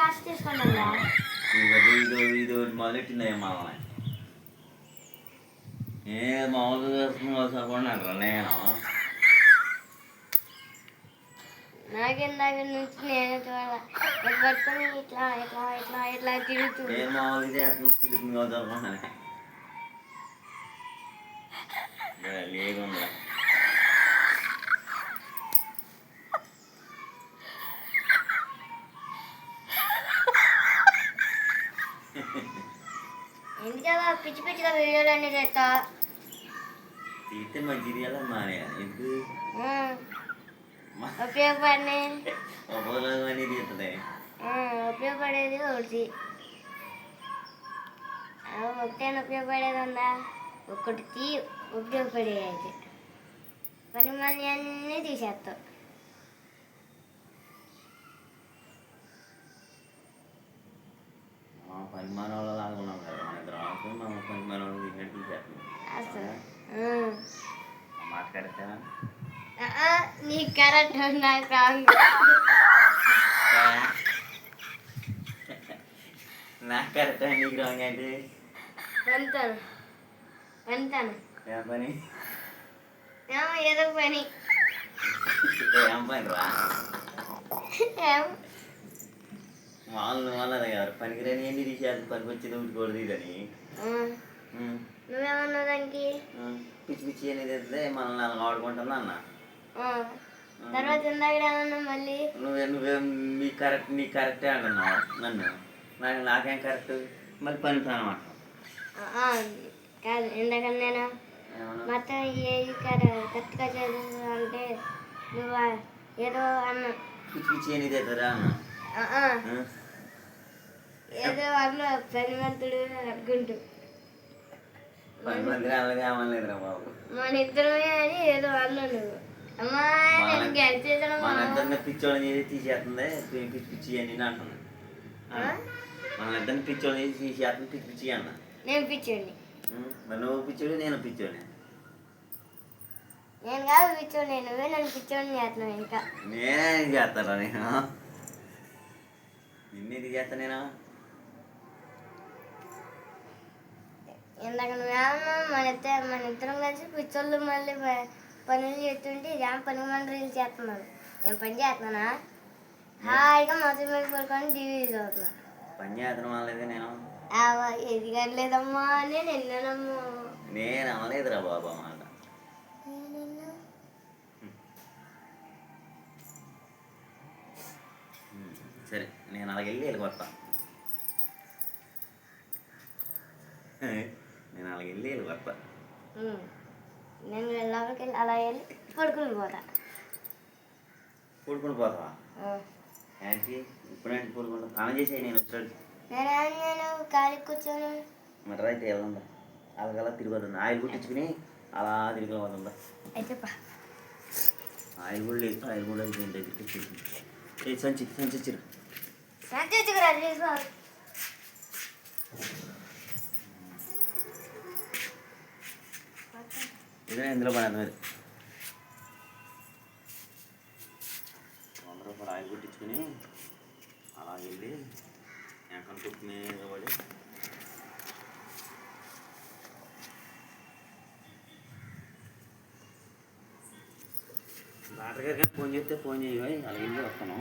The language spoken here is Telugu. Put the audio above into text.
లాస్ట్ తీసుకోండి. ఇది మొదలెట్టింది మామూలు ఏ మామూలుగా చదువుకున్నారా నేను నాకిందాక నుంచి నేను పట్టుకొని ఇట్లా ఇట్లా ఇట్లా ఇట్లా తిరుగుతుంది. నేను మామూలుగా తిరుగుతుంది చదువుకున్నాను లేకుండా ఎందుకలా పిచ్చి పిచ్చిగా వీడియోలు అన్నీ చేస్తా తీస్తే మంచిది అలా మానే ఎందుకు ఉపయోగపడినాయి ఉపయోగం తీస్తుంది ఉపయోగపడేది ఒకటి ఒకటైనా ఉపయోగపడేది ఉందా ఒకటి ఉపయోగపడేది అయితే పని మళ్ళీ అన్నీ తీసేస్తావు. పనిమాన వాళ్ళ లాగా ఉన్నాం కదా మన ఇద్దరు ఆడుకుని మా పనిమాన వాళ్ళు తిన్నట్టు తీసేస్తున్నాం అసలు మాట కరెక్టా నీ కరెక్ట్ నాకు రాంగ్ నాకు కరెక్టా నీకు రాంగ్ అంటే వెళ్తాను వెళ్తాను ఏం పని ఏదో పని ఏం పని రా వాళ్ళు వాళ్ళది కదా పనికిరాని ఎన్ని తీసేది పనికి వచ్చేది ఉట్టుకోడదు ఇదని నువ్వేమన్నా దానికి పిచ్చి పిచ్చి అనేది అయితే మనల్ని అలా ఆడుకుంటుందా అన్న తర్వాత ఇందాక మళ్ళీ నువ్వేం నీకు కరెక్టే అంటున్నావు నన్ను నాకేం కరెక్ట్ మళ్ళీ పని ప్రాణం అంటావు కాదు ఎందుకని నేను మొత్తం ఏది కరెక్ట్గా చదువు అంటే నువ్వు ఏదో అన్నా పిచ్చి పిచ్చి అనేది అవుతారా అన్న ఏదో అన్నా పనిమంతుడు అనుకుంటూ పని మంది అలాగే అమ్మలేదురా బాబు మన ఇద్దరమే అని ఏదో అన్నా నువ్వు అమ్మా నేను గెలిచేసాను మన ఇద్దరిని పిచ్చోళ్ళని చేసి తీసేస్తుంది పిచ్చి పిచ్చి అని అంటున్నా మన ఇద్దరిని పిచ్చోళ్ళని చేసి తీసేస్తుంది పిచ్చి పిచ్చి అన్న నేను పిచ్చోడిని మరి నువ్వు పిచ్చోడు నేను పిచ్చోడిని నేను కాదు పిచ్చోడిని నువ్వే నన్ను పిచ్చోడిని చేస్తున్నావు ఇంకా నేనేం చేస్తారా నేను నిన్నేది చేస్తా నేను ఇందాక నువ్వేమన్నా మన ఇద్దరం కలిసి పిచ్చోళ్ళు మళ్ళీ పనులు చేస్తుంటే ఏం పని మన రీల్స్ చేస్తున్నాను నేను పని చేస్తున్నానా హాయిగా మొత్తం మీద పడుకొని టీవీ చదువుతున్నా పని చేస్తాను అనలేదు నేను ఏది కనలేదమ్మా అని నిన్ననమ్మా నేను అనలేదురా బాబా మాట సరే నేను అలాగ వెళ్ళిపోతా నేను అలాగ వెళ్ళిపోతా నేను లోపలికి వెళ్ళి అలా వెళ్ళి పడుకుని పోతా పడుకుని పోతావా ఏంటి ఇప్పుడేంటి పడుకుంటా స్నానం చేసేయి నేను వచ్చాడు నేను ఖాళీ కూర్చొని మరి అయితే వెళ్దా అలాగలా తిరిగిపోతుంది ఆయిల్ కుట్టించుకుని అలా తిరిగిపోతుందా అయితే ఆయిల్ కూడా లేదు ఆయిల్ కూడా ఏంటి సంచి సంచిచ్చిరు ఇదే ఇందులో పని అది 100 రూపాయలు ఆయిల్ కుట్టించుకుని అలా వెళ్ళి ఎక్కడ కుట్టు మీద పడి డాక్టర్ గారికి ఫోన్ చేస్తే ఫోన్ చేయవి అలా వెళ్ళి వస్తాను